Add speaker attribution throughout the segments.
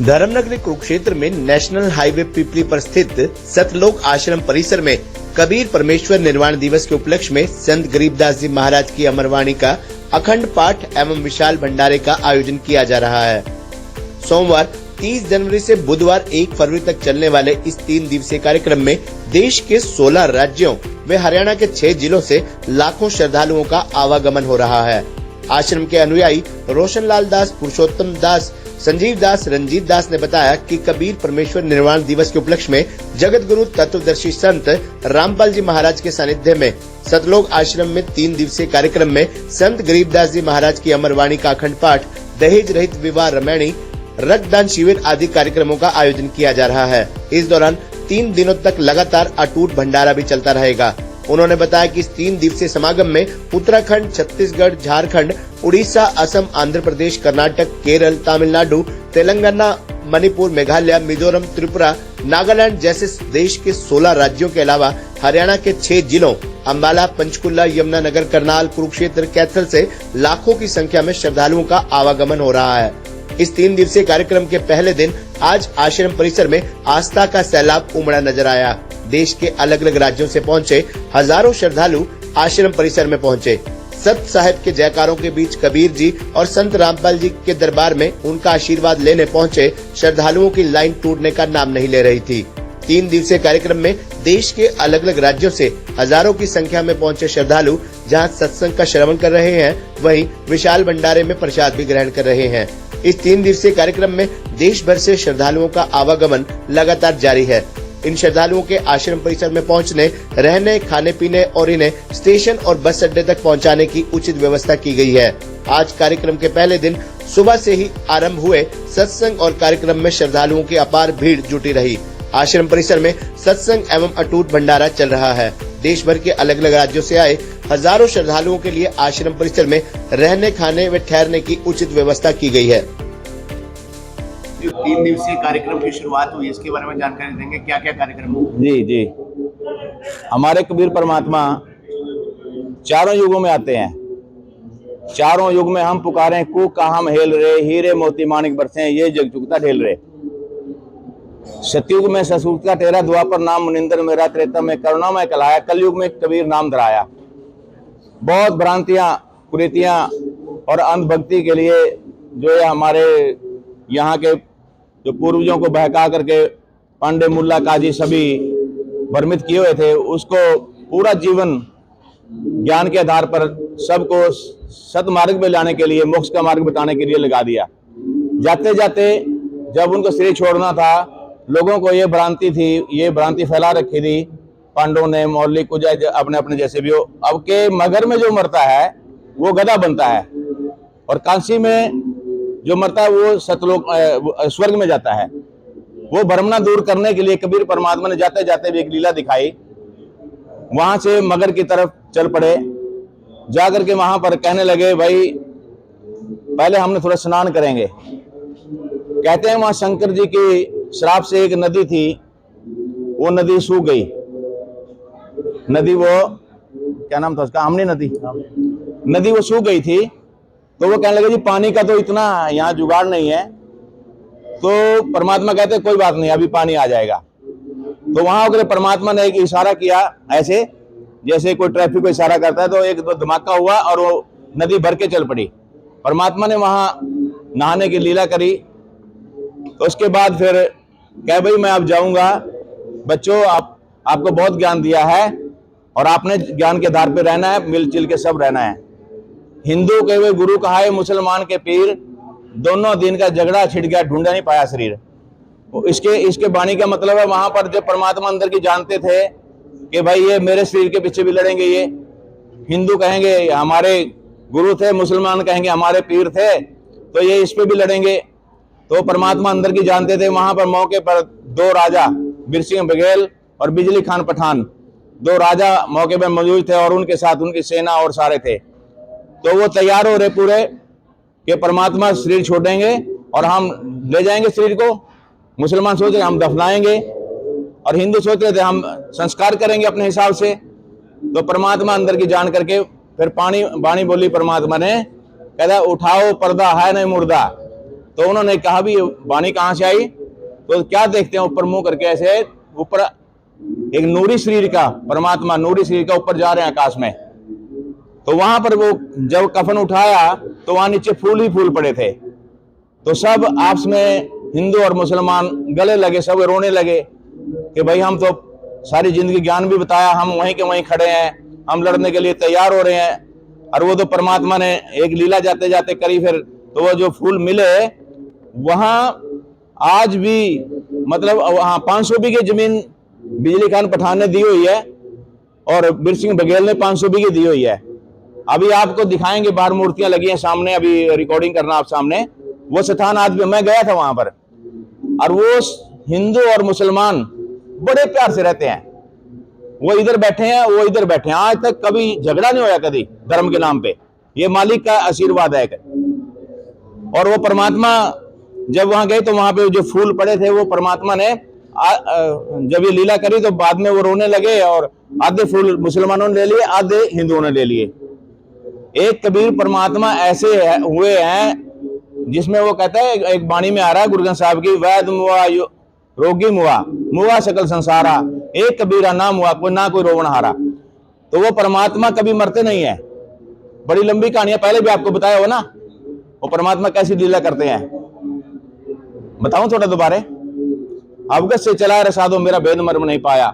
Speaker 1: धर्मनगरी कुरुक्षेत्र में national highway पिपली पर स्थित सतलोक आश्रम परिसर में कबीर परमेश्वर निर्वाण दिवस के उपलक्ष्य में संत गरीबदास जी महाराज की अमरवाणी का अखंड पाठ एवं विशाल भंडारे का आयोजन किया जा रहा है। सोमवार 30 जनवरी से बुधवार 1 फरवरी तक चलने वाले इस 3 दिवसीय कार्यक्रम में देश के 16 राज्यों व हरियाणा के 6 जिलों से लाखों श्रद्धालुओं का आवागमन हो रहा है। आश्रम के अनुयायी रोशन लाल दास, पुरुषोत्तम दास, संजीव दास, रंजीत दास ने बताया कि कबीर परमेश्वर निर्वाण दिवस के उपलक्ष्य में जगत गुरु तत्वदर्शी संत रामपाल जी महाराज के सानिध्य में सतलोक आश्रम में 3 दिवसीय कार्यक्रम में संत गरीबदास जी महाराज की अमरवाणी का अखंड पाठ, दहेज रहित विवाह रामायणी, रक्तदान शिविर आदि कार्यक्रमों का आयोजन किया जा रहा है। इस दौरान 3 दिनों तक लगातार अटूट भंडारा भी चलता रहेगा। उन्होंने बताया कि इस 3 दिवसीय समागम में उत्तराखंड, छत्तीसगढ़, झारखंड, उड़ीसा, असम, आंध्र प्रदेश, कर्नाटक, केरल, तमिलनाडु, तेलंगाना, मणिपुर, मेघालय, मिजोरम, त्रिपुरा, नागालैंड जैसे देश के 16 राज्यों के अलावा हरियाणा के 6 जिलों अंबाला, पंचकुला, यमुनानगर, करनाल, कुरुक्षेत्र, कैथल से लाखों की संख्या में श्रद्धालुओं का आवागमन हो रहा है। इस 3 दिवसीय कार्यक्रम के पहले दिन आज आश्रम परिसर में आस्था का सैलाब उमड़ा नजर आया। देश के अलग अलग राज्यों से पहुंचे हजारों श्रद्धालु आश्रम परिसर में पहुंचे। सत साहिब के जयकारों के बीच कबीर जी और संत रामपाल जी के दरबार में उनका आशीर्वाद लेने पहुंचे श्रद्धालुओं की लाइन टूटने का नाम नहीं ले रही थी। 3 दिवसीय कार्यक्रम में देश के अलग अलग राज्यों से हजारों की संख्या में पहुंचे श्रद्धालु जहां सत्संग का श्रवण कर रहे हैं, वहीं विशाल भंडारे में प्रसाद भी ग्रहण कर रहे हैं। इस 3 दिवसीय कार्यक्रम में देश भर से श्रद्धालुओं का आवागमन लगातार जारी है। इन श्रद्धालुओं के आश्रम परिसर में पहुंचने, रहने, खाने पीने और इन्हें स्टेशन और बस अड्डे तक पहुंचाने की उचित व्यवस्था की गई है। आज कार्यक्रम के पहले दिन सुबह से ही आरंभ हुए सत्संग और कार्यक्रम में श्रद्धालुओं की अपार भीड़ जुटी रही। आश्रम परिसर में सत्संग एवं अटूट भंडारा चल रहा है। देश भर के अलग अलग राज्यों से आए हजारों श्रद्धालुओं के लिए आश्रम परिसर में रहने, खाने व ठहरने की उचित व्यवस्था की गई है।
Speaker 2: जो 3 दिवसीय कार्यक्रम की शुरुआत हुई, इसके बारे में जानकारी देंगे, क्या क्या कार्यक्रम होगा?
Speaker 3: जी, हमारे कबीर परमात्मा चारों युगों में आते हैं। चारों युग में हम पुकारें, कू का हम हेल रहे, हीरे मोती माणिक बरसे, ये जग चुकता ढेल रहे। सतयुग में ससूत का तेरा, द्वापर नाम मुनिंदर मेरा, त्रेता में करुणा में कलाया, कलयुग में कबीर नाम धराया। बहुत भ्रांतियां, कुरीतियां और अंधभक्ति के लिए जो है हमारे यहाँ के जो पूर्वजों को बहका करके पांडे, मुल्ला, काजी सभी भ्रमित किए हुए थे, उसको पूरा जीवन ज्ञान के आधार पर सबको सतमार्ग में लाने के लिए, मोक्ष का मार्ग बताने के लिए लगा दिया। जाते जाते जब उनको शरीर छोड़ना था, लोगों को ये भ्रांति थी, ये भ्रांति फैला रखी थी पांडवों ने, मौली कुछ अपने अपने जैसे भी हो। अब के मगर में जो मरता है वो गधा बनता है, और कांसी में जो मरता है वो सतलोक स्वर्ग में जाता है। वो भ्रमणा दूर करने के लिए कबीर परमात्मा ने जाते जाते भी एक लीला दिखाई। वहां से मगर की तरफ चल पड़े। जाकर के वहां पर कहने लगे, भाई पहले हमने थोड़ा स्नान करेंगे। कहते हैं वहां शंकर जी की श्राप से एक नदी थी, वो नदी सूख गई। नदी वो क्या नाम था उसका, आमनी नदी वो सूख गई थी। तो वो कहने लगे, जी पानी का तो इतना यहाँ जुगाड़ नहीं है। तो परमात्मा कहते कोई बात नहीं, अभी पानी आ जाएगा। तो वहां अगर परमात्मा ने एक इशारा किया, ऐसे जैसे कोई ट्रैफिक को इशारा करता है, तो एक दो धमाका हुआ और वो नदी भर के चल पड़ी। परमात्मा ने वहां नहाने की लीला करी। तो उसके बाद फिर कह, भाई मैं अब जाऊंगा। बच्चों, आपको बहुत ज्ञान दिया है और आपने ज्ञान के आधार पर रहना है, मिलजुल के सब रहना है। हिंदू के वे गुरु कहाए, मुसलमान के पीर, दोनों दिन का झगड़ा छिड़ गया, ढूंढा नहीं पाया शरीर। इसके वाणी का मतलब है, वहां पर जब परमात्मा अंदर की जानते थे कि भाई ये मेरे शरीर के पीछे भी लड़ेंगे, ये हिंदू कहेंगे हमारे गुरु थे, मुसलमान कहेंगे हमारे पीर थे, तो ये इस पे भी लड़ेंगे। तो परमात्मा अंदर की जानते थे। वहां पर मौके पर 2 राजा, बिरसिंह बघेल और बिजली खान पठान, 2 राजा मौके पर मौजूद थे और उनके साथ उनकी सेना और सारे थे। तो वो तैयार हो रहे पूरे कि परमात्मा शरीर छोड़ेंगे और हम ले जाएंगे शरीर को। मुसलमान सोच रहे हम दफनाएंगे और हिंदू सोच रहे थे हम संस्कार करेंगे अपने हिसाब से। तो परमात्मा अंदर की जान करके फिर बाणी बोली परमात्मा ने, कहता उठाओ पर्दा है नहीं मुर्दा, तो उन्होंने कहा भी ये वाणी कहाँ से आई, तो क्या देखते हैं ऊपर मुंह करके ऐसे ऊपर एक नूरी शरीर का परमात्मा नूरी शरीर का ऊपर जा रहे हैं आकाश में। तो वहां पर वो जब कफन उठाया तो वहां नीचे फूल ही फूल पड़े थे। तो सब आपस में हिंदू और मुसलमान गले लगे, सब रोने लगे कि भाई हम तो सारी जिंदगी ज्ञान भी बताया, हम वहीं के वहीं खड़े हैं, हम लड़ने के लिए तैयार हो रहे हैं, और वो तो परमात्मा ने एक लीला जाते जाते करी। फिर तो वो जो फूल मिले वहां आज भी मतलब वहां 500 बीघे जमीन बिजली खान पठान ने दी हुई है और बीर सिंह बघेल ने 500 बीघे दी हुई है। अभी आपको दिखाएंगे, बाहर मूर्तियां लगी हैं सामने, अभी रिकॉर्डिंग करना आप सामने। वो स्थान आज भी मैं गया था वहां पर, और वो हिंदू और मुसलमान बड़े प्यार से रहते हैं। वो इधर बैठे हैं, वो इधर बैठे हैं, आज तक कभी झगड़ा नहीं होया कभी धर्म के नाम पे। ये मालिक का आशीर्वाद है। और वो परमात्मा जब वहां गए तो वहां पे जो फूल पड़े थे वो परमात्मा ने जब ये लीला करी तो बाद में वो रोने लगे, और आधे फूल मुसलमानों ने ले लिए, आधे हिंदुओं ने ले लिए। एक कबीर परमात्मा ऐसे हुए हैं जिसमें वो कहता है, एक बाणी में आ रहा है गुरु ग्रंथ साहब की, वैद मुआ रोगी मुआ मुआ सकल संसारा, एक कबीरा नाम हुआ कोई ना कोई रोवण हारा। तो वो परमात्मा कभी मरते नहीं है। बड़ी लंबी कहानियां पहले भी आपको बताया हो ना, वो परमात्मा कैसी लीला करते हैं। बताऊं थोड़ा दोबारा? अवगत से चला रसादो मेरा भेद मर्म नहीं पाया,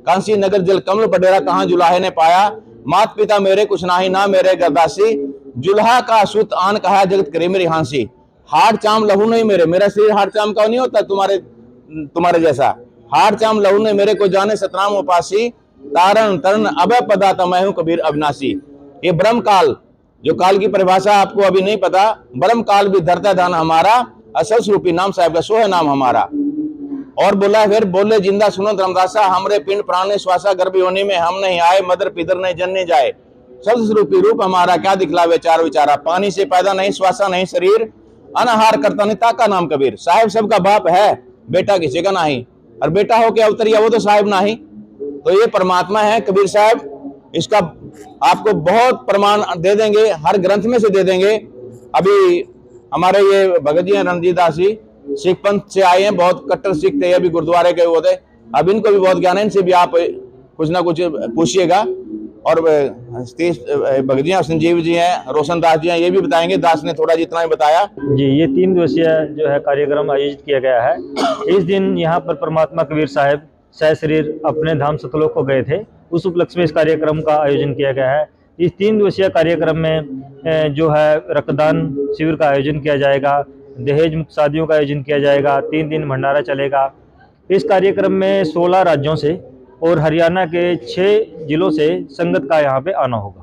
Speaker 3: कांसी नगर जल कमल पडेरा कहां जुलाहे ने पाया, मात पिता मेरे कुछ नाही ना मेरे गरदासी, जुल्हा का सुत आन कहा जगत करे मेरी हांसी। हाड़ चाम लहू नहीं मेरे, मेरा शरीर हाड़ चाम का नहीं होता तुम्हारे जैसा। हाड़ चाम लहू नहीं मेरे को जाने सतनाम उपासी, तारण तरण अभय पदाता मैं हूं कबीर अविनाशी। ये ब्रह्म काल, जो काल की परिभाषा आपको अभी नहीं पता, ब्रह्म काल भी धरता दान हमारा, असल स्वरूपी नाम साहिब का सो है नाम हमारा। और बोला फिर, बोले जिंदा सुनो धर्मदासा, हमरे पिंड प्राण श्वासा गर्भ योनि में हम नहीं आए, मदर पितर नहीं जन्ने जाए, शब्द स्वरूपी रूप हमारा क्या दिखलावे चार विचारा, पानी से पैदा नहीं श्वासा नहीं शरीर, अनहार करता नहीं ताका नाम कबीर। साहिब सबका बाप है, बेटा किसी का नहीं, और बेटा हो के अवतरिया वो तो साहिब नहीं। तो ये परमात्मा है कबीर साहब, इसका आपको बहुत प्रमाण दे देंगे, हर ग्रंथ में से दे देंगे। अभी हमारे ये भगत जी रणजीत दास जी सिख पंथ से आए हैं, बहुत कट्टर सिख थे, अभी गुरुद्वारे के वो थे। अब इनको भी बहुत ज्ञान है, इनसे भी आप कुछ ना कुछ पूछिएगा। और भगत जी संजीव जी हैं, रोशन दास जी हैं, ये भी बताएंगे। दास ने थोड़ा जितना ही बताया
Speaker 4: जी। ये 3 दिवसीय जो है कार्यक्रम आयोजित किया गया है। इस दिन यहाँ पर परमात्मा कबीर साहब सह शरीर अपने धाम सतलोक को गए थे, उस उपलक्ष्य में इस कार्यक्रम का आयोजन किया गया है। इस 3 दिवसीय कार्यक्रम में जो है रक्तदान शिविर का आयोजन किया जाएगा, दहेज मुक्त शादियों का आयोजन किया जाएगा, 3 दिन भंडारा चलेगा। इस कार्यक्रम में 16 राज्यों से और हरियाणा के 6 जिलों से संगत का यहाँ पे आना होगा,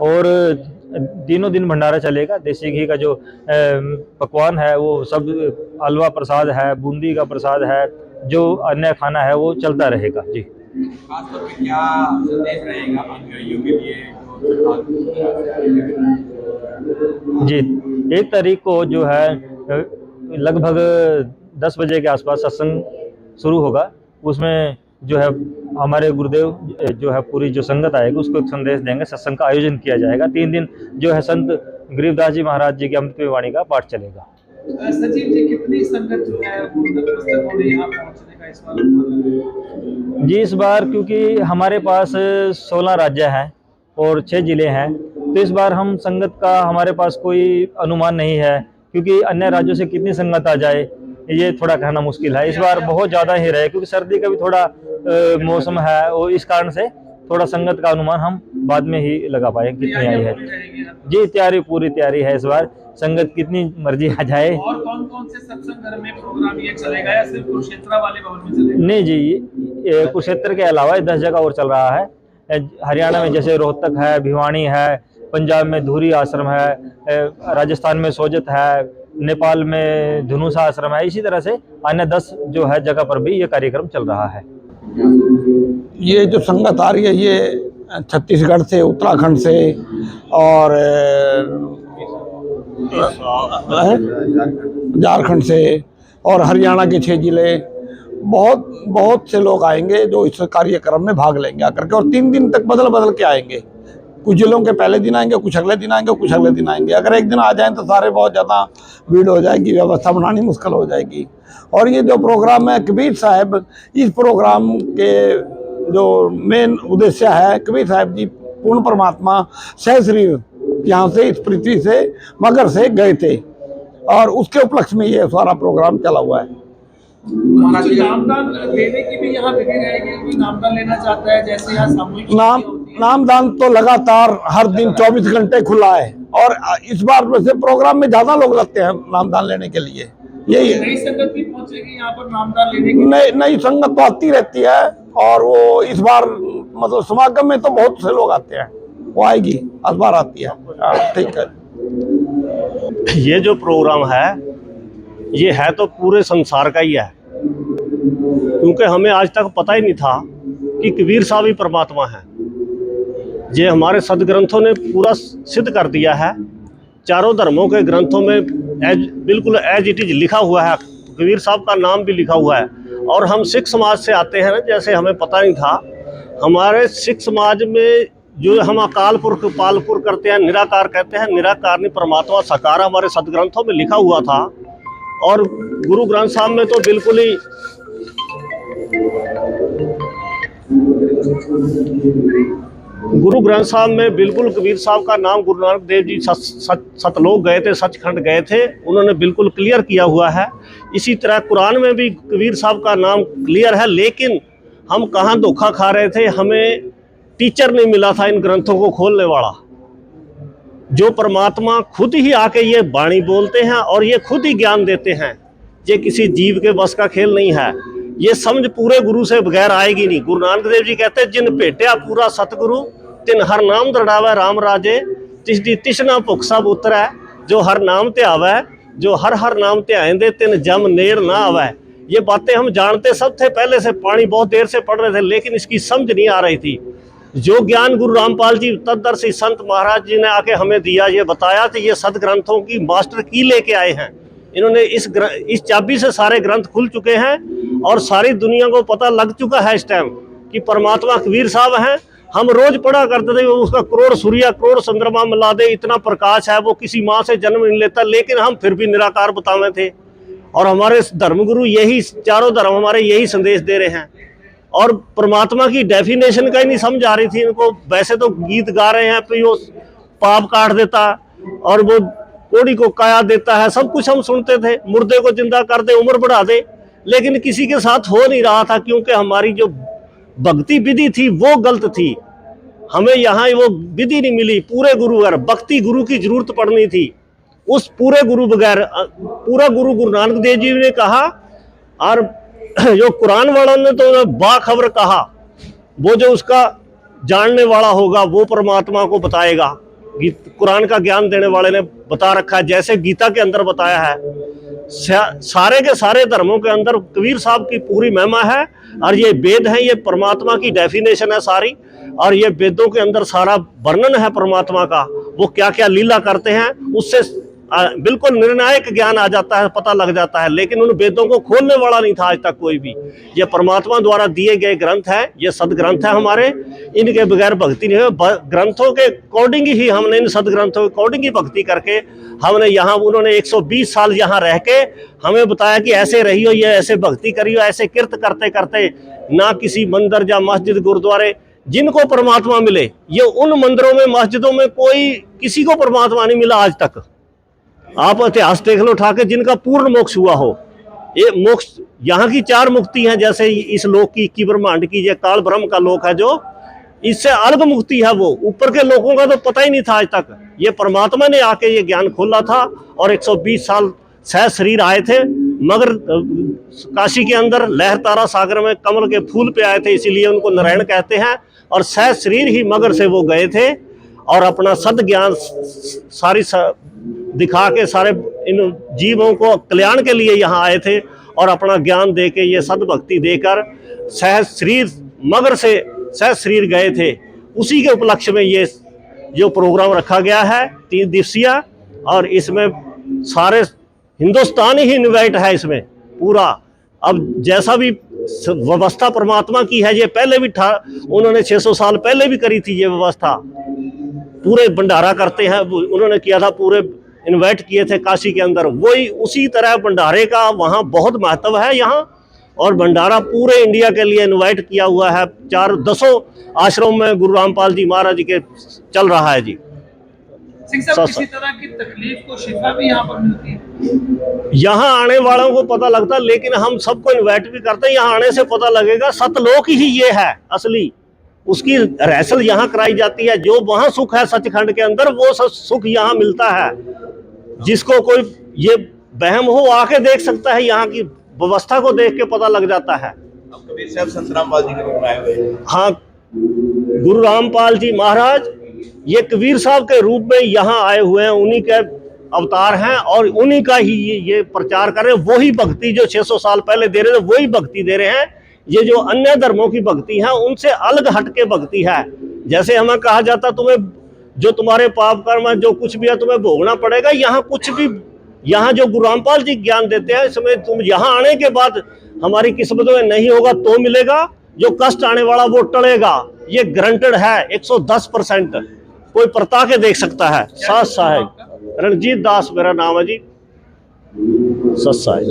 Speaker 4: और तीनों दिन भंडारा चलेगा। देसी घी का जो पकवान है वो सब, हलवा प्रसाद है, बूंदी का प्रसाद है, जो अन्य खाना है वो चलता रहेगा जी।
Speaker 2: खास तौर पे क्या संदेश रहेगा अनुयायियों के लिए?
Speaker 4: जी, 1 तारीख को जो है लगभग 10 बजे के आसपास सत्संग शुरू होगा। उसमें जो है हमारे गुरुदेव जो है पूरी जो संगत आएगी उसको एक संदेश देंगे, सत्संग का आयोजन किया जाएगा। 3 दिन जो है संत गरीबदास जी महाराज जी की अमृत वाणी का पाठ चलेगा।
Speaker 5: सचिव जी, कितनी संगत जो है वो नतमस्तक हो रही है यहाँ पहुँचने का इस बार?
Speaker 4: जी, इस बार क्योंकि हमारे पास 16 राज्य हैं और 6 जिले हैं, तो इस बार हम संगत का हमारे पास कोई अनुमान नहीं है, क्योंकि अन्य राज्यों से कितनी संगत आ जाए ये थोड़ा कहना मुश्किल है। इस बार बहुत ज़्यादा ही रहे, क्योंकि सर्दी का भी थोड़ा मौसम है, और इस कारण से थोड़ा संगत का अनुमान हम बाद में ही लगा पाएंगे कितनी आई है। जी, तैयारी पूरी तैयारी है। इस बार संगत कितनी मर्जी आ जाए।
Speaker 5: और कौन कौन से सत्संग घर में प्रोग्राम ये चलेगा, या सिर्फ कुरुक्षेत्र वाले भवन में चलेगा?
Speaker 4: नहीं जी, कुरुक्षेत्र के अलावा 10 जगह और चल रहा है। हरियाणा में जैसे रोहतक है, भिवानी है, पंजाब में धूरी आश्रम है, राजस्थान में सोजत है, नेपाल में धनुषा आश्रम है। इसी तरह से अन्य 10 जो है जगह पर भी ये कार्यक्रम चल रहा है।
Speaker 6: ये जो संगत आ रही है ये छत्तीसगढ़ से, उत्तराखंड से और झारखंड से और हरियाणा के 6 जिले, बहुत से लोग आएंगे जो इस कार्यक्रम में भाग लेंगे आकर के, और 3 दिन तक बदल के आएंगे। कुछ जिलों के पहले दिन आएंगे, कुछ अगले दिन आएंगे, कुछ अगले दिन आएंगे। अगर एक दिन आ जाएं तो सारे बहुत ज़्यादा भीड़ हो जाएगी, व्यवस्था बनानी मुश्किल हो जाएगी। और ये जो प्रोग्राम है कबीर साहब, इस प्रोग्राम के जो मेन उद्देश्य है, कबीर साहब जी पूर्ण परमात्मा सह शरीर यहाँ से इस पृथ्वी से मगर से गए थे और उसके उपलक्ष्य में ये सारा प्रोग्राम चला हुआ है।
Speaker 5: कुछ नामदान लेने की भी यहाँ विधि रहेगी, कोई नामदान लेना चाहता है जैसे यहाँ सामूहिक शादी होती है।
Speaker 6: नामदान तो लगातार हर दिन 24 घंटे खुला है और इस बार वैसे प्रोग्राम में ज्यादा लोग लगते हैं नामदान लेने के लिए। यही
Speaker 5: नई संगत भी पहुंचेगी यहाँ पर नामदान लेने की।
Speaker 6: नई संगत तो आती रहती है और वो इस बार मतलब समागम में तो बहुत से लोग आते हैं, वो आएगी, इस बार आती है। ठीक है।
Speaker 7: ये जो प्रोग्राम है ये है तो पूरे संसार का ही है, क्योंकि हमें आज तक पता ही नहीं था कि कबीर साहब ही परमात्मा है। ये हमारे सदग्रंथों ने पूरा सिद्ध कर दिया है। चारों धर्मों के ग्रंथों में बिल्कुल एज इट इज लिखा हुआ है, कबीर साहब का नाम भी लिखा हुआ है। और हम सिख समाज से आते हैं ना, जैसे हमें पता नहीं था, हमारे सिख समाज में जो हम अकाल पुरख पालपुर करते हैं, निराकार कहते हैं, निराकार नहीं परमात्मा साकार हमारे सदग्रंथों में लिखा हुआ था। और गुरु ग्रंथ साहब में तो बिल्कुल ही गुरु ग्रंथ साहब में बिल्कुल कबीर साहब का नाम गुरु नानक देव जी सतलोक गए थे, सचखंड गए थे, उन्होंने बिल्कुल क्लियर किया हुआ है। इसी तरह कुरान में भी कबीर साहब का नाम क्लियर है। लेकिन हम कहाँ धोखा खा रहे थे, हमें टीचर नहीं मिला था इन ग्रंथों को खोलने वाला, जो परमात्मा खुद ही आके ये वाणी बोलते हैं और ये खुद ही ज्ञान देते हैं। ये किसी जीव के बस का खेल नहीं है। ये समझ पूरे गुरु से बगैर आएगी नहीं। गुरु नानक देव जी कहते हैं, जिन भेटिया पूरा सतगुरु तिन हर नाम दृढ़ावे राम राजे, तिसदी तिसना भुख सब उतरै, जो हर नाम ते आवे, जो हर हर नाम ते आएंदे तिन जम नेर ना आवे। ये बातें हम जानते सब थे, पहले से पानी बहुत देर से पढ़ रहे थे, लेकिन इसकी समझ नहीं आ रही थी। जो ज्ञान गुरु रामपाल जी तत्दर्शी संत महाराज जी ने आके हमें दिया, ये बताया कि ये सदग्रंथों की मास्टर की लेके आए हैं। इन्होंने इस चाबी से सारे ग्रंथ खुल चुके हैं और सारी दुनिया को पता लग चुका है इस टाइम कि परमात्मा कबीर साहब हैं। हम रोज पढ़ा करते थे, उसका करोड़ सूर्य करोड़ चंद्रमा मिला दे, इतना प्रकाश है, वो किसी माँ से जन्म नहीं लेता, लेकिन हम फिर भी निराकार बतावे थे। और हमारे धर्मगुरु यही, चारों धर्म हमारे यही संदेश दे रहे हैं। और परमात्मा की डेफिनेशन का ही नहीं समझ आ रही थी इनको। वैसे तो गीत गा रहे हैं, तो वो पाप काट देता और वो कोड़ी को काया देता है, सब कुछ हम सुनते थे, मुर्दे को जिंदा कर दे, उम्र बढ़ा दे, लेकिन किसी के साथ हो नहीं रहा था, क्योंकि हमारी जो भक्ति विधि थी वो गलत थी। हमें यहाँ वो विधि नहीं मिली। पूरे गुरु अगर भक्ति गुरु की जरूरत पड़नी थी, उस पूरे गुरु बगैर, पूरा गुरु नानक देव जी ने कहा। और जो कुरान वालों ने तो बाखबर कहा, वो जो उसका जानने वाला होगा वो परमात्मा को बताएगा। कुरान का ज्ञान देने वाले ने बता रखा है, जैसे गीता के अंदर बताया है। सारे के सारे धर्मों के अंदर कबीर साहब की पूरी महिमा है। और ये वेद है, ये परमात्मा की डेफिनेशन है सारी। और ये वेदों के अंदर सारा वर्णन है परमात्मा का, वो क्या क्या लीला करते हैं, उससे बिल्कुल निर्णायक ज्ञान आ जाता है, पता लग जाता है। लेकिन उन वेदों को खोलने वाला नहीं था आज तक कोई भी। ये परमात्मा द्वारा दिए गए ग्रंथ है, ये सदग्रंथ है हमारे, इनके बगैर भक्ति नहीं है। ग्रंथों के अकॉर्डिंग ही हमने, इन सदग्रंथों के अकॉर्डिंग ही भक्ति करके हमने यहाँ, उन्होंने 120 साल यहाँ रह के हमें बताया कि ऐसे रहियो, ये ऐसे भक्ति करियो, ऐसे कीर्त करते करते ना किसी मंदिर या मस्जिद गुरुद्वारे जिनको परमात्मा मिले, ये उन मंदिरों में मस्जिदों में कोई किसी को परमात्मा नहीं मिला आज तक। आप इतिहास देख लो उठा के, जिनका पूर्ण मोक्ष हुआ हो। ये मोक्ष यहाँ की 4 मुक्ति हैं, जैसे इस लोक की 21 ब्रह्मांड की, ये काल ब्रह्म का लोक है, जो इससे अलग मुक्ति है। वो ऊपर के लोगों का तो पता ही नहीं था आज तक। ये परमात्मा ने आके ये ज्ञान खोला था और 120 साल सह शरीर आए थे। मगर काशी के अंदर लहर तारा सागर में कमल के फूल पे आए थे, इसीलिए उनको नारायण कहते हैं। और सह शरीर ही मगर से वो गए थे और अपना सद ज्ञान सारी दिखा के सारे इन जीवों को कल्याण के लिए यहाँ आए थे और अपना ज्ञान दे के, ये सद भक्ति देकर सह शरीर मगर से सह शरीर गए थे। उसी के उपलक्ष्य में ये जो प्रोग्राम रखा गया है 3 दिवसीय, और इसमें सारे हिंदुस्तान ही इन्वाइट है इसमें पूरा। अब जैसा भी व्यवस्था परमात्मा की है, ये पहले भी था, उन्होंने 600 साल पहले भी करी थी ये व्यवस्था। पूरे भंडारा करते हैं, उन्होंने किया था, पूरे इन्वाइट किए थे काशी के अंदर, वही उसी तरह भंडारे का वहाँ बहुत महत्व है यहाँ। और भंडारा पूरे इंडिया के लिए इन्वाइट किया हुआ है, 10 आश्रम में गुरु रामपाल जी महाराज के चल रहा है जी।
Speaker 5: सिंह साहब, किसी तरह की तकलीफ को शिफा भी यहाँ पर मिलती है?
Speaker 7: यहाँ आने वालों को पता लगता, लेकिन हम सबको इन्वाइट भी करते हैं। यहाँ आने से पता लगेगा सतलोक ही ये है असली, उसकी रहसल यहाँ कराई जाती है। जो वहाँ सुख है सचखंड के अंदर, वो सुख यहाँ मिलता है। जिसको कोई ये वहम हो, आके देख सकता है, यहाँ की व्यवस्था को देख के पता लग जाता है।
Speaker 2: अब कबीर साहब संत रामपाल जी के रूप में आए हुए हैं।
Speaker 7: हाँ, गुरु रामपाल जी महाराज ये कबीर साहब के रूप में यहाँ आए हुए हैं, उन्हीं के अवतार हैं और उन्हीं का ही ये प्रचार कर रहे हैं। वही भक्ति जो 600 साल पहले दे रहे थे, वही भक्ति दे रहे हैं। ये जो अन्य धर्मों की भक्ति है, उनसे अलग हटके भक्ति है। जैसे हमें कहा जाता, तुम्हें जो तुम्हारे पाप कर्म है, जो कुछ भी है, तुम्हें भोगना पड़ेगा। यहाँ कुछ भी, यहाँ जो गुरु रामपाल जी ज्ञान देते हैं, इसमें तुम यहाँ आने के बाद हमारी किस्मतों में नहीं होगा तो मिलेगा, जो कष्ट आने वाला वो टलेगा। ये गारंटेड है 110%। कोई परता के देख सकता है। साथ साहेब रणजीत दास मेरा नाम है जी। सत साहेब।